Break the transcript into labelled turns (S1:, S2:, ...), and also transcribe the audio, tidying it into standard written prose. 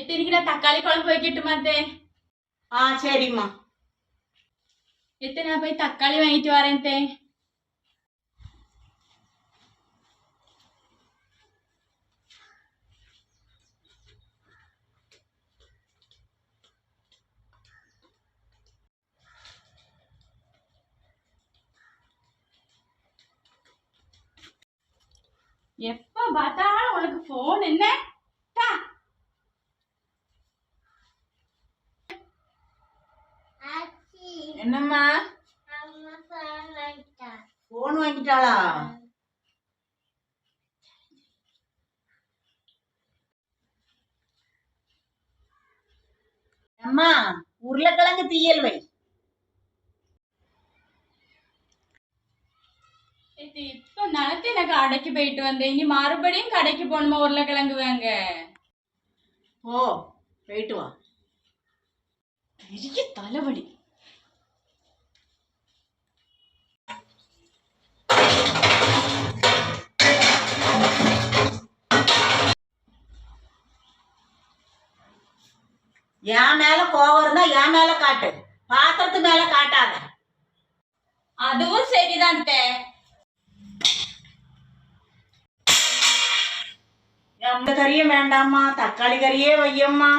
S1: எத்தனைக்கு நான் தக்காளி குழம்பு வைக்கட்டுமா அத்தை?
S2: சரிம்மா.
S1: எத்தனை நான் போய் தக்காளி வாங்கிட்டு வரேன் அத்தை. எப்ப பார்த்தாலும் உனக்கு போன் என்ன?
S2: என்னம்மா? போன் வாங்கிட்டாளா? அம்மா, உருளைக்கிழங்கு தீயல் வை.
S1: இப்ப நினைத்து எனக்கு கடைக்கு போயிட்டு வந்தேன். இனி மறுபடியும் கடைக்கு போகணுமா உருளைக்கிழங்கு வாங்க?
S2: போயிட்டு வா.
S1: பெரிய தலைவலி.
S2: என் மேல கோவம் இருந்தா என் மேல காட்டு, பாத்திரத்து மேல காட்டாத.
S1: அதுவும் சரிதான் அத்தை.
S2: எந்த கறியும் வேண்டாம்மா, தக்காளி கறியே வையம்மா.